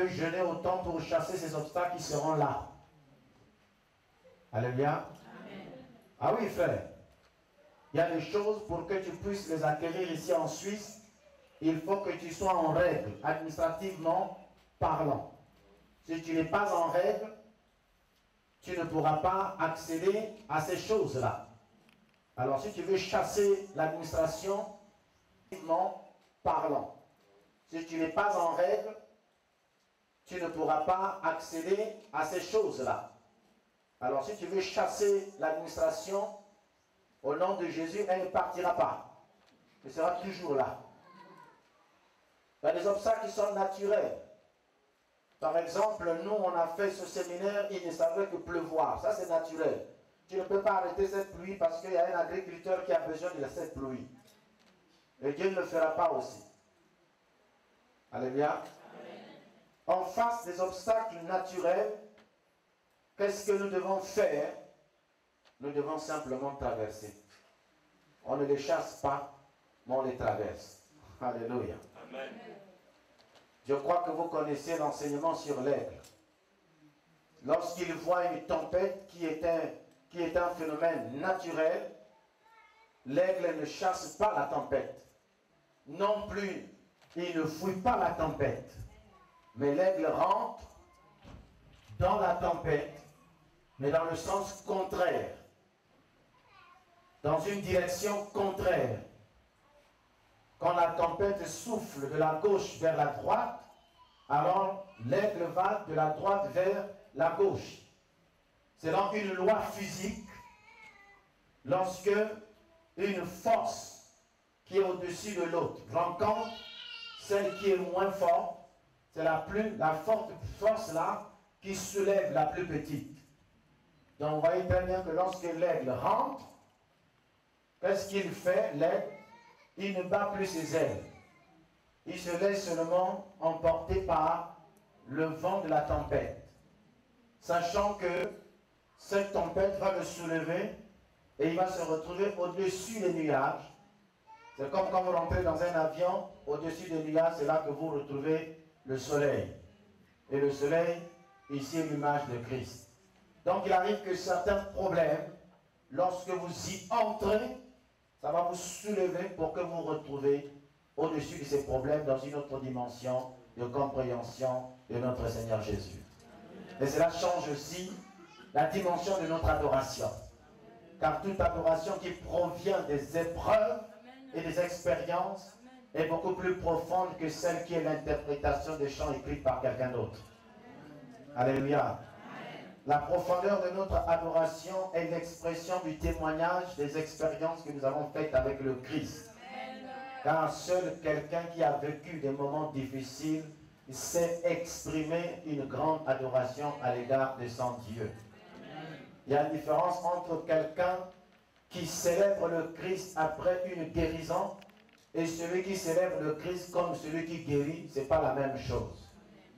peut jeûner autant pour chasser ces obstacles qui seront là. Alléluia. Ah oui, frère. Il y a des choses pour que tu puisses les acquérir ici en Suisse. Il faut que tu sois en règle, administrativement parlant. Si tu n'es pas en règle, tu ne pourras pas accéder à ces choses-là. Alors, si tu veux chasser l'administration, administrativement parlant, si tu n'es pas en règle, tu ne pourras pas accéder à ces choses-là. Alors, si tu veux chasser l'administration, au nom de Jésus, elle ne partira pas. Elle sera toujours là. Il y a des obstacles qui sont naturels. Par exemple, nous, on a fait ce séminaire, il ne savait que pleuvoir. Ça, c'est naturel. Tu ne peux pas arrêter cette pluie parce qu'il y a un agriculteur qui a besoin de cette pluie. Et Dieu ne le fera pas aussi. Alléluia. En face des obstacles naturels, qu'est-ce que nous devons faire? Nous devons simplement traverser. On ne les chasse pas, mais on les traverse. Alléluia. Amen. Je crois que vous connaissez l'enseignement sur l'aigle. Lorsqu'il voit une tempête qui est un phénomène naturel, l'aigle ne chasse pas la tempête. Non plus, il ne fuit pas la tempête. Mais l'aigle rentre dans la tempête, mais dans le sens contraire. Dans une direction contraire. Quand la tempête souffle de la gauche vers la droite, alors l'aigle va de la droite vers la gauche. C'est dans une loi physique, lorsque une force qui est au-dessus de l'autre rencontre celle qui est moins forte, c'est la forte force là qui soulève la plus petite. Donc vous voyez très bien que lorsque l'aigle rentre, qu'est-ce qu'il fait, l'aigle? Il ne bat plus ses ailes. Il se laisse seulement emporter par le vent de la tempête. Sachant que cette tempête va le soulever et il va se retrouver au-dessus des nuages. C'est comme quand vous rentrez dans un avion, au-dessus des nuages, c'est là que vous retrouvez le soleil. Et le soleil, ici, est l'image de Christ. Donc il arrive que certains problèmes, lorsque vous y entrez, ça va vous soulever pour que vous vous retrouvez au-dessus de ces problèmes dans une autre dimension de compréhension de notre Seigneur Jésus. Et cela change aussi la dimension de notre adoration. Car toute adoration qui provient des épreuves et des expériences est beaucoup plus profonde que celle qui est l'interprétation des chants écrits par quelqu'un d'autre. Alléluia. La profondeur de notre adoration est l'expression du témoignage des expériences que nous avons faites avec le Christ. Car seul quelqu'un qui a vécu des moments difficiles sait exprimer une grande adoration à l'égard de son Dieu. Il y a une différence entre quelqu'un qui célèbre le Christ après une guérison et celui qui célèbre le Christ comme celui qui guérit, ce n'est pas la même chose.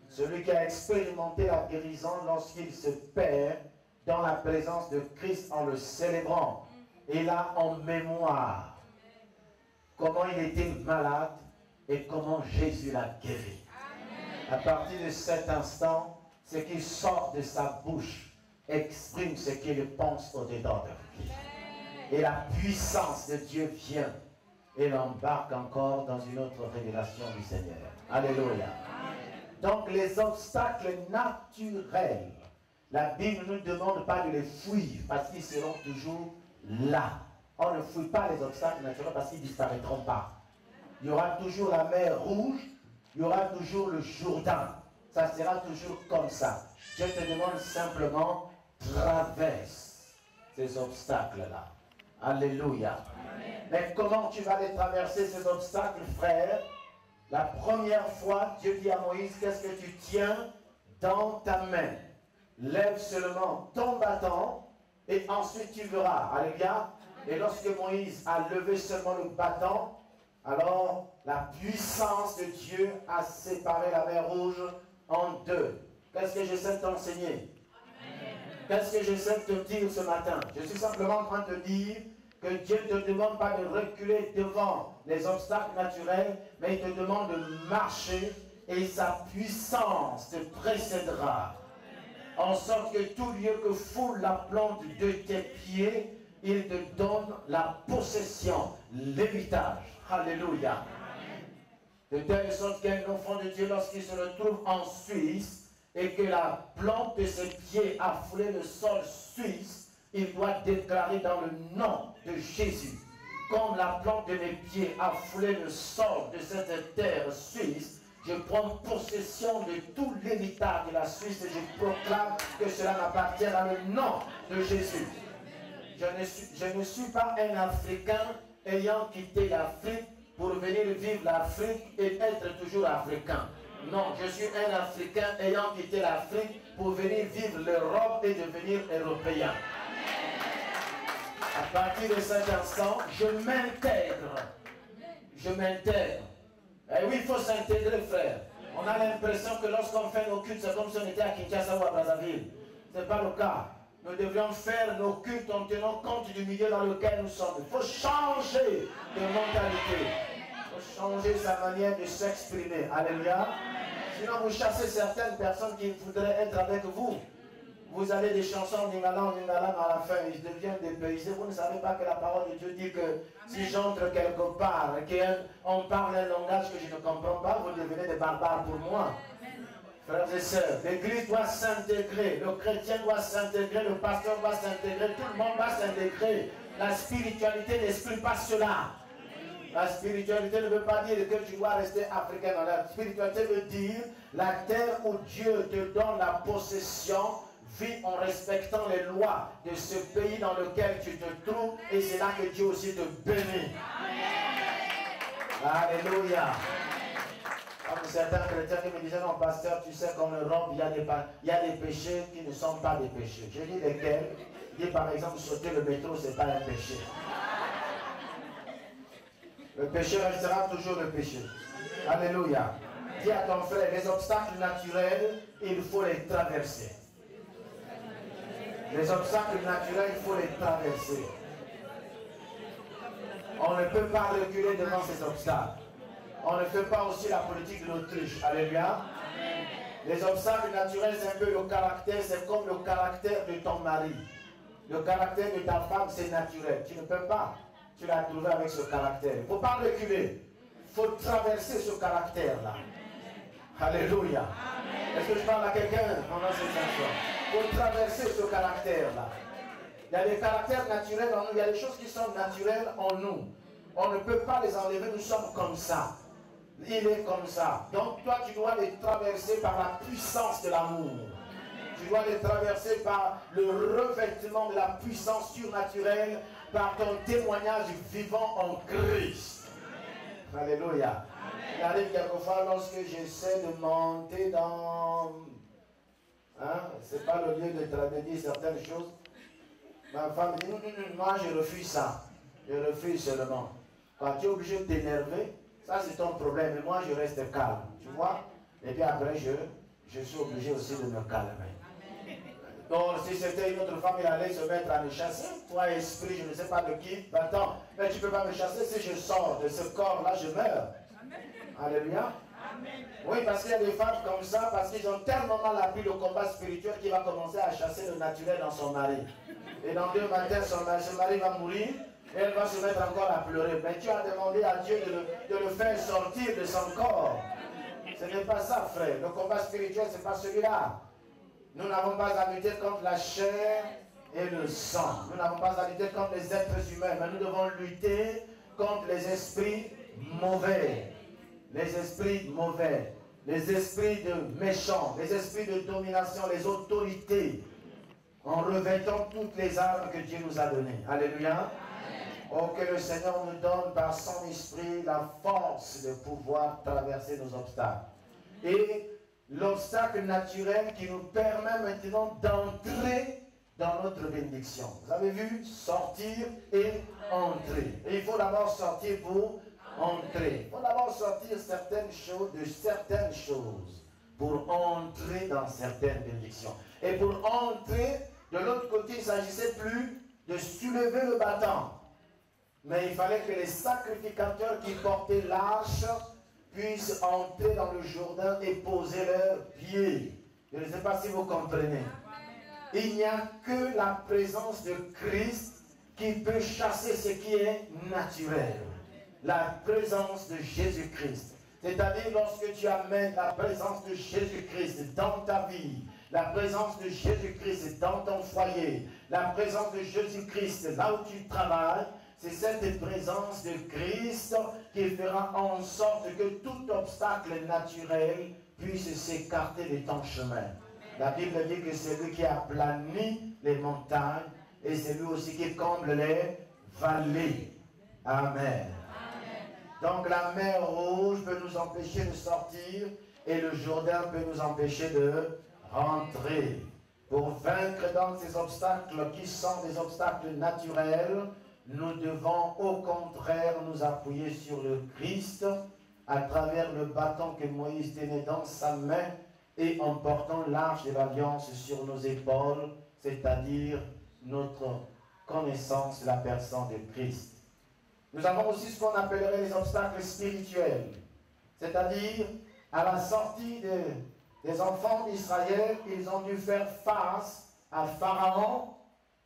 Celui qui a expérimenté la guérison lorsqu'il se perd dans la présence de Christ en le célébrant. Il a en mémoire comment il était malade et comment Jésus l'a guéri. À partir de cet instant, ce qui sort de sa bouche exprime ce qu'il pense au-dedans de lui. Et la puissance de Dieu vient et l'embarque encore dans une autre révélation du Seigneur. Alléluia. Donc les obstacles naturels, la Bible ne nous demande pas de les fuir parce qu'ils seront toujours là. On ne fuit pas les obstacles naturels parce qu'ils ne disparaîtront pas. Il y aura toujours la mer Rouge, il y aura toujours le Jourdain. Ça sera toujours comme ça. Je te demande simplement, traverse ces obstacles-là. Alléluia. Amen. Mais comment tu vas les traverser ces obstacles, frère? La première fois, Dieu dit à Moïse, qu'est-ce que tu tiens dans ta main? Lève seulement ton bâton et ensuite tu verras. Alléluia. Et lorsque Moïse a levé seulement le bâton, alors la puissance de Dieu a séparé la mer Rouge en deux. Qu'est-ce que j'essaie de t'enseigner? Qu'est-ce que j'essaie de te dire ce matin? Je suis simplement en train de te dire que Dieu ne te demande pas de reculer devant les obstacles naturels, mais il te demande de marcher et sa puissance te précédera. En sorte que tout lieu que foule la plante de tes pieds, il te donne la possession, l'héritage. Alléluia. De telle sorte qu'un enfant de Dieu, lorsqu'il se retrouve en Suisse et que la plante de ses pieds a foulé le sol suisse, il doit déclarer dans le nom de Jésus: comme la plante de mes pieds a foulé le sol de cette terre suisse, je prends possession de tout l'héritage de la Suisse et je proclame que cela m'appartient dans le nom de Jésus. Je ne suis pas un Africain ayant quitté l'Afrique pour venir vivre l'Afrique et être toujours africain. Non, je suis un Africain ayant quitté l'Afrique pour venir vivre l'Europe et devenir européen. À partir de cet instant, je m'intègre. Je m'intègre. Et oui, il faut s'intégrer, frère. On a l'impression que lorsqu'on fait nos cultes, c'est comme si on était à Kinshasa ou à Brazzaville. Ce n'est pas le cas. Nous devrions faire nos cultes en tenant compte du milieu dans lequel nous sommes. Il faut changer de mentalité. Il faut changer sa manière de s'exprimer. Alléluia. Sinon, vous chassez certaines personnes qui voudraient être avec vous. Vous avez des chansons en lingala, à la fin, ils deviennent dépaysés. Vous ne savez pas que la parole de Dieu dit que si j'entre quelque part et qu'on parle un langage que je ne comprends pas, vous devenez des barbares pour moi. Frères et sœurs, l'Église doit s'intégrer, le chrétien doit s'intégrer, le pasteur doit s'intégrer, tout le monde doit s'intégrer. La spiritualité n'exclut pas cela. La spiritualité ne veut pas dire que tu dois rester africain. La spiritualité veut dire la terre où Dieu te donne la possession. Vis en respectant les lois de ce pays dans lequel tu te trouves et c'est là que Dieu aussi te bénit. Alléluia. Comme certains chrétiens qui me disaient: non, pasteur, tu sais qu'en Europe, il y a des péchés qui ne sont pas des péchés. Je dis lesquels? Je dis par exemple, sauter le métro, ce n'est pas un péché. Le péché restera toujours le péché. Alléluia. Dis à ton frère: les obstacles naturels, il faut les traverser. Les obstacles naturels, il faut les traverser. On ne peut pas reculer devant ces obstacles. On ne fait pas aussi la politique de l'autruche. Alléluia. Les obstacles naturels, c'est un peu le caractère, c'est comme le caractère de ton mari. Le caractère de ta femme, c'est naturel. Tu ne peux pas. Tu l'as trouvé avec ce caractère. Il ne faut pas reculer. Il faut traverser ce caractère-là. Alléluia. Est-ce que je parle à quelqu'un pendant cette chanson? Il faut traverser ce caractère-là. Il y a des caractères naturels en nous. Il y a des choses qui sont naturelles en nous. On ne peut pas les enlever. Nous sommes comme ça. Il est comme ça. Donc toi, tu dois les traverser par la puissance de l'amour. Tu dois les traverser par le revêtement de la puissance surnaturelle, par ton témoignage vivant en Christ. Alléluia. Il arrive quelquefois lorsque j'essaie de monter dans... ce n'est pas le lieu de dire certaines choses. Ma femme dit: moi je refuse ça. Je refuse seulement. Quand tu es obligé de t'énerver, ça c'est ton problème. Et moi je reste calme. Tu vois? Et puis après je suis obligé aussi de me calmer. Donc si c'était une autre femme, il allait se mettre à me chasser. Toi esprit, je ne sais pas de qui. Attends, mais tu ne peux pas me chasser. Si je sors de ce corps-là, je meurs. Alléluia. Oui, parce qu'il y a des femmes comme ça, parce qu'ils ont tellement mal appris le combat spirituel qu'il va commencer à chasser le naturel dans son mari. Et dans 2 matins, son mari va mourir et elle va se mettre encore à pleurer. Mais tu as demandé à Dieu de le faire sortir de son corps. Ce n'est pas ça, frère. Le combat spirituel, ce n'est pas celui-là. Nous n'avons pas à lutter contre la chair et le sang. Nous n'avons pas à lutter contre les êtres humains, mais nous devons lutter contre les esprits mauvais. Les esprits mauvais, les esprits de méchants, les esprits de domination, les autorités, en revêtant toutes les armes que Dieu nous a données. Alléluia. Oh, que le Seigneur nous donne par son esprit la force de pouvoir traverser nos obstacles. Et l'obstacle naturel qui nous permet maintenant d'entrer dans notre bénédiction. Vous avez vu? Sortir et entrer. Et il faut d'abord sortir pour entrer. Il faut d'abord sortir certaines choses pour entrer dans certaines bénédictions. Et pour entrer, de l'autre côté, il ne s'agissait plus de soulever le bâton. Mais il fallait que les sacrificateurs qui portaient l'arche puissent entrer dans le Jourdain et poser leurs pieds. Je ne sais pas si vous comprenez. Il n'y a que la présence de Christ qui peut chasser ce qui est naturel. La présence de Jésus-Christ. C'est-à-dire lorsque tu amènes la présence de Jésus-Christ dans ta vie, la présence de Jésus-Christ dans ton foyer, la présence de Jésus-Christ là où tu travailles, c'est cette présence de Christ qui fera en sorte que tout obstacle naturel puisse s'écarter de ton chemin. La Bible dit que c'est lui qui aplanit les montagnes et c'est lui aussi qui comble les vallées. Amen. Donc la mer Rouge peut nous empêcher de sortir et le Jourdain peut nous empêcher de rentrer. Pour vaincre donc ces obstacles qui sont des obstacles naturels, nous devons au contraire nous appuyer sur le Christ à travers le bâton que Moïse tenait dans sa main et en portant l'arche de l'alliance sur nos épaules, c'est-à-dire notre connaissance de la personne de Christ. Nous avons aussi ce qu'on appellerait les obstacles spirituels, c'est-à-dire à la sortie des enfants d'Israël, ils ont dû faire face à Pharaon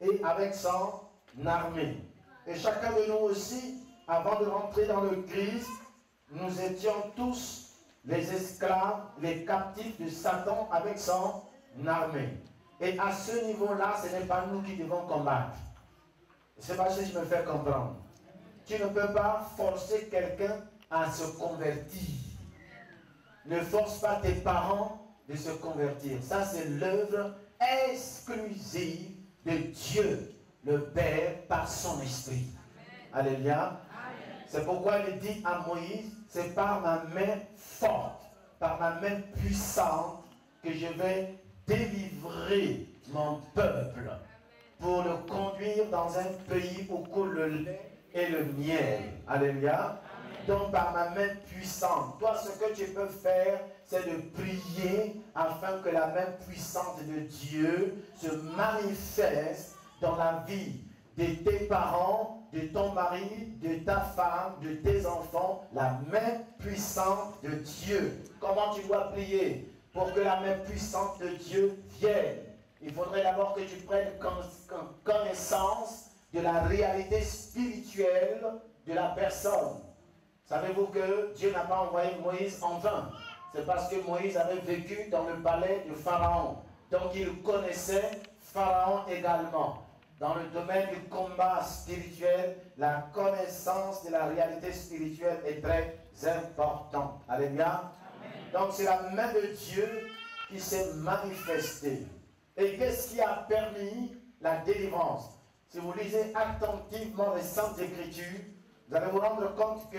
et avec son armée. Et chacun de nous aussi, avant de rentrer dans le Christ, nous étions tous les esclaves, les captifs de Satan avec son armée. Et à ce niveau-là, ce n'est pas nous qui devons combattre. Je ne sais pas si je me fais comprendre. Tu ne peux pas forcer quelqu'un à se convertir. Ne force pas tes parents de se convertir. Ça, c'est l'œuvre exclusive de Dieu, le Père, par son esprit. Alléluia. C'est pourquoi il dit à Moïse, c'est par ma main forte, par ma main puissante, que je vais délivrer mon peuple pour le conduire dans un pays où coule le lait et le miel. Alléluia. Donc par ma main puissante, toi ce que tu peux faire, c'est de prier afin que la main puissante de Dieu se manifeste dans la vie de tes parents, de ton mari, de ta femme, de tes enfants, la main puissante de Dieu. Comment tu dois prier pour que la main puissante de Dieu vienne? Il faudrait d'abord que tu prennes connaissance de la réalité spirituelle de la personne. Savez-vous que Dieu n'a pas envoyé Moïse en vain? C'est parce que Moïse avait vécu dans le palais de Pharaon. Donc il connaissait Pharaon également. Dans le domaine du combat spirituel, la connaissance de la réalité spirituelle est très importante. Alléluia. Donc c'est la main de Dieu qui s'est manifestée. Et qu'est-ce qui a permis la délivrance? Si vous lisez attentivement les Saintes Écritures, vous allez vous rendre compte que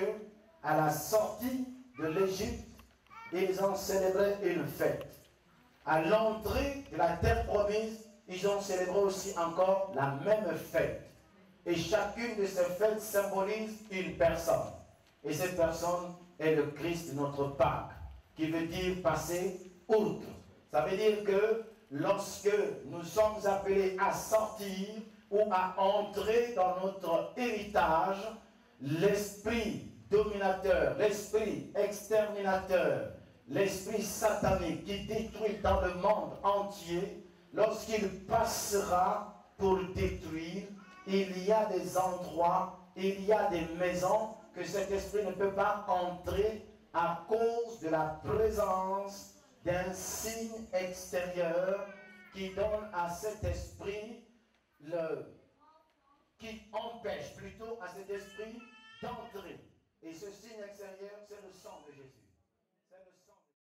à la sortie de l'Égypte, ils ont célébré une fête. À l'entrée de la terre promise, ils ont célébré aussi encore la même fête. Et chacune de ces fêtes symbolise une personne. Et cette personne est le Christ, notre Pâques, qui veut dire passer outre. Ça veut dire que lorsque nous sommes appelés à sortir ou à entrer dans notre héritage, l'esprit dominateur, l'esprit exterminateur, l'esprit satanique qui détruit dans le monde entier, lorsqu'il passera pour détruire, il y a des endroits, il y a des maisons que cet esprit ne peut pas entrer à cause de la présence d'un signe extérieur qui donne à cet esprit qui empêche plutôt à cet esprit d'entrer. Et ce signe extérieur, c'est le sang de Jésus.